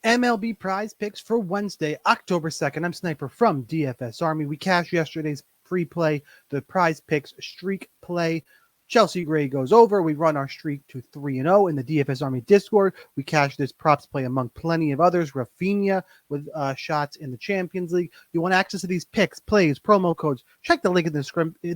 MLB prize picks for Wednesday, October 2nd. I'm Sniper from DFS Army. We cashed yesterday's free play, the prize picks streak play. Chelsea Gray goes over. We run our streak to 3-0 in the DFS Army Discord. We cashed this props play among plenty of others. Rafinha with shots in the Champions League. You want access to these picks, plays, promo codes? Check the link in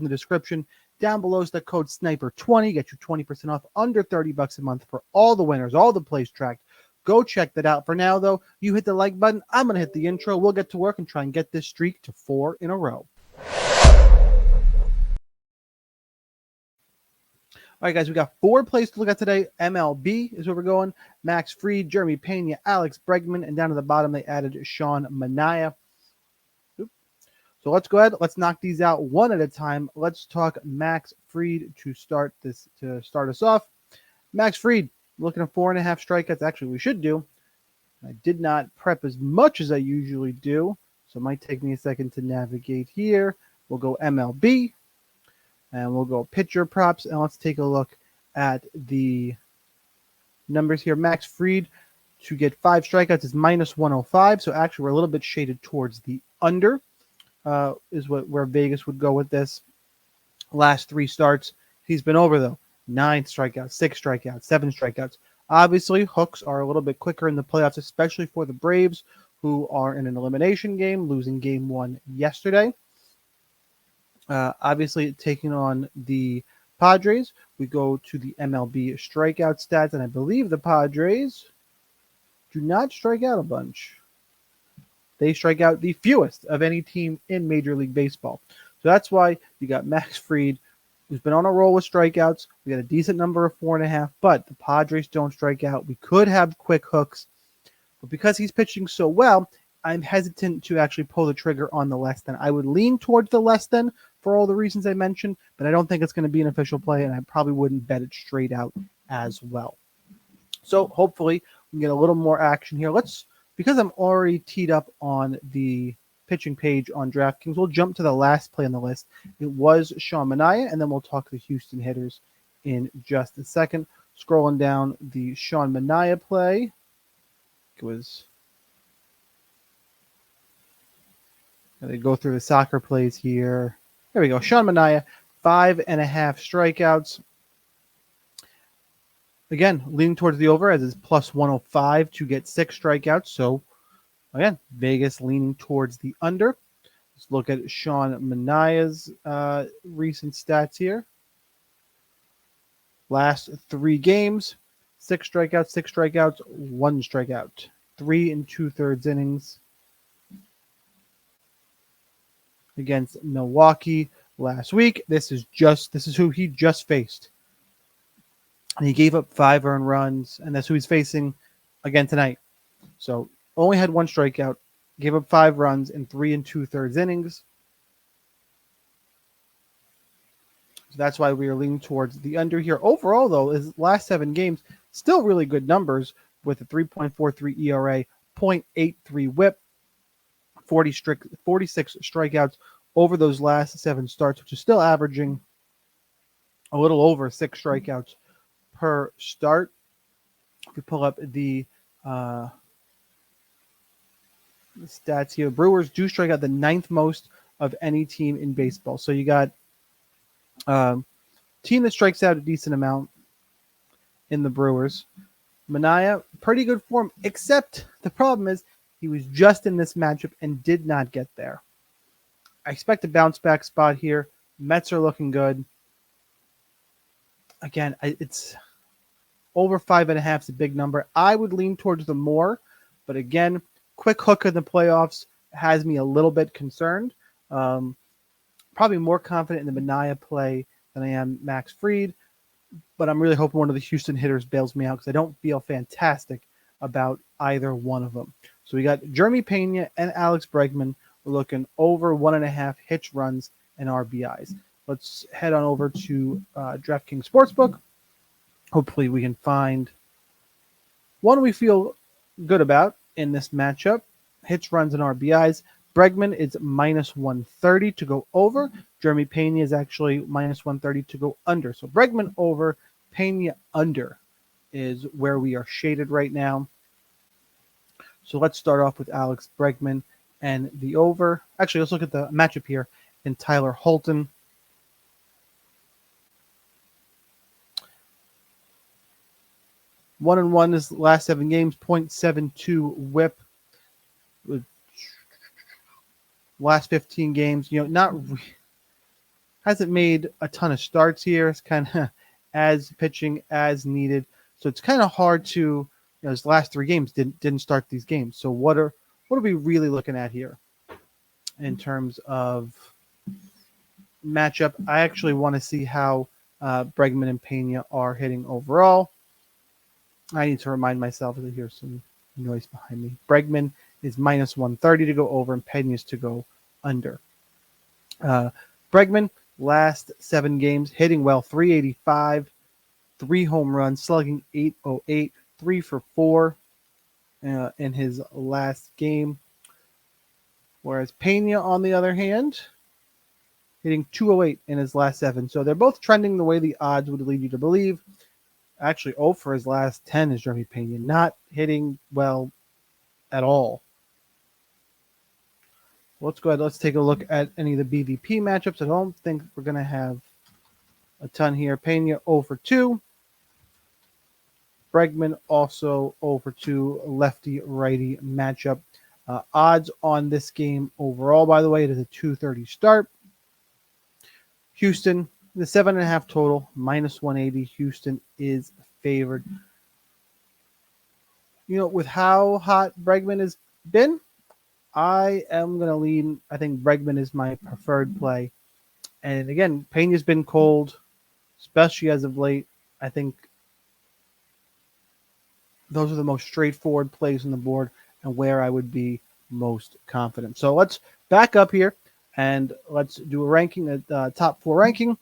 the description. Down below is the code SNIPER20. Get you 20% off under $30 a month for all the winners, all the plays tracked. Go check that out. For now, though, you hit the like button. I'm going to hit the intro. We'll get to work and try and get this streak to 4 in a row. All right, guys, we got 4 plays to look at today. MLB is where we're going. Max Fried, Jeremy Pena, Alex Bregman, and down to the bottom, they added Sean Manaea. So let's go ahead. Let's knock these out one at a time. Let's talk Max Fried to start us off. Max Fried, looking at 4.5 strikeouts. Actually, we should do. I did not prep as much as I usually do, so it might take me a second to navigate here. We'll go MLB, and we'll go pitcher props, and let's take a look at the numbers here. Max Fried to get 5 strikeouts is -105, so actually we're a little bit shaded towards the under, is where Vegas would go with this. Last 3 starts, he's been over, though. 9 strikeouts, 6 strikeouts, 7 strikeouts. Obviously, hooks are a little bit quicker in the playoffs, especially for the Braves, who are in an elimination game, losing game 1 yesterday. Obviously, taking on the Padres, we go to the MLB strikeout stats, and I believe the Padres do not strike out a bunch. They strike out the fewest of any team in Major League Baseball. So that's why you got Max Fried, who's been on a roll with strikeouts. We got a decent number of 4.5, but the Padres don't strike out. We could have quick hooks, but because he's pitching so well, I'm hesitant to actually pull the trigger on the less than. I would lean towards the less than for all the reasons I mentioned, but I don't think it's going to be an official play, and I probably wouldn't bet it straight out as well. So hopefully we can get a little more action here. Because I'm already teed up on the pitching page on DraftKings, we'll jump to the last play on the list. It was Sean Manaea, and then we'll talk the Houston hitters in just a second. Scrolling down the Sean Manaea play, it was. They go through the soccer plays here. There we go. Sean Manaea, 5.5 strikeouts. Again, leaning towards the over as it's +105 to get 6 strikeouts. So, again, Vegas leaning towards the under. Let's look at Sean Manaea's recent stats here. Last 3 games, 6 strikeouts, 1 strikeout. 3 2/3 innings against Milwaukee last week. This is who he just faced. And he gave up 5 earned runs, and that's who he's facing again tonight. So only had 1 strikeout, gave up 5 runs in 3 2/3 innings. So that's why we are leaning towards the under here. Overall, though, his last 7 games, still really good numbers with a 3.43 ERA, 0.83 whip, 46 strikeouts over those last 7 starts, which is still averaging a little over 6 strikeouts per start. If you pull up the stats here, Brewers do strike out the 9th most of any team in baseball. So you got team that strikes out a decent amount in the Brewers. Manaea, pretty good form, except the problem is he was just in this matchup and did not get there. I expect a bounce back spot here. Mets are looking good. Again, it's over 5.5 is a big number. I would lean towards the more, but again, quick hook in the playoffs has me a little bit concerned. Probably more confident in the Manaea play than I am Max Fried, but I'm really hoping one of the Houston hitters bails me out because I don't feel fantastic about either one of them. So we got Jeremy Pena and Alex Bregman. We're looking over 1.5 hits, runs, and RBIs. Let's head on over to DraftKings Sportsbook. Hopefully we can find one we feel good about in this matchup. Hits, runs, and RBIs. Bregman is -130 to go over. Jeremy Pena is actually -130 to go under. So Bregman over, Pena under is where we are shaded right now. So let's start off with Alex Bregman and the over. Actually, let's look at the matchup here in Tyler Holton. 1-1 his last 7 games, 0.72 whip. Last 15 games, hasn't made a ton of starts here. It's kind of as pitching as needed. So it's kind of hard to, his last 3 games didn't start these games. So what are we really looking at here in terms of matchup? I actually want to see how Bregman and Pena are hitting overall. I need to remind myself that here's some noise behind me. Bregman is minus 130 to go over, and Pena's to go under. Bregman, last 7 games, hitting well, 385, 3 home runs, slugging 808, 3 for 4 in his last game. Whereas Pena, on the other hand, hitting 208 in his last 7. So they're both trending the way the odds would lead you to believe. Actually, 0 for his last 10 is Jeremy Pena, not hitting well at all. Let's go ahead. Let's take a look at any of the BVP matchups. I don't think we're going to have a ton here. Pena 0 for 2. Bregman also 0 for 2 lefty-righty matchup. Odds on this game overall, by the way, it is a 230 start. Houston, the 7.5 total, minus 180. Houston is favored. With how hot Bregman has been, I am going to lean. I think Bregman is my preferred play. And again, Pena's been cold, especially as of late. I think those are the most straightforward plays on the board and where I would be most confident. So let's back up here and let's do a ranking, a top 4 ranking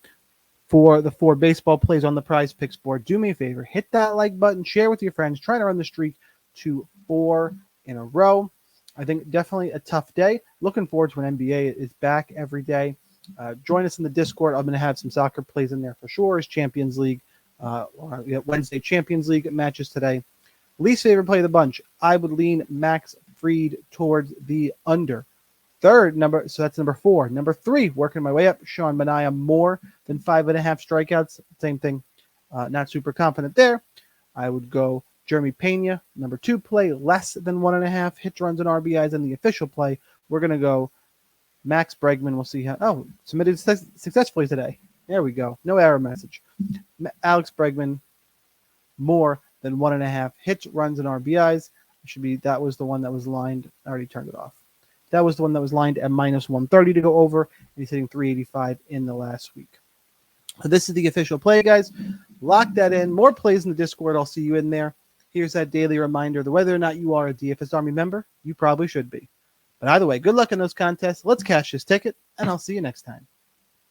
for the 4 baseball plays on the Prize Picks board. Do me a favor, hit that like button, share with your friends, trying to run the streak to 4 in a row. I think definitely a tough day. Looking forward to when NBA is back every day. Join us in the Discord. I'm going to have some soccer plays in there for sure. As Champions League, Wednesday Champions League matches today. Least favorite play of the bunch, I would lean Max Fried towards the under. Third number, so that's number 4. Number 3, working my way up, Sean Manaea, more than 5.5 strikeouts. Same thing. Not super confident there. I would go Jeremy Pena, number 2 play, less than 1.5 hits, runs, and RBIs. And the official play, we're going to go Max Bregman. We'll see how. Submitted successfully today. There we go. No error message. Alex Bregman, more than 1.5 hits, runs, and RBIs. That was the one that was lined. I already turned it off. That was the one that was lined at minus 130 to go over. And he's hitting 385 in the last week. So this is the official play, guys. Lock that in. More plays in the Discord. I'll see you in there. Here's that daily reminder that whether or not you are a DFS Army member, you probably should be. But either way, good luck in those contests. Let's cash this ticket, and I'll see you next time.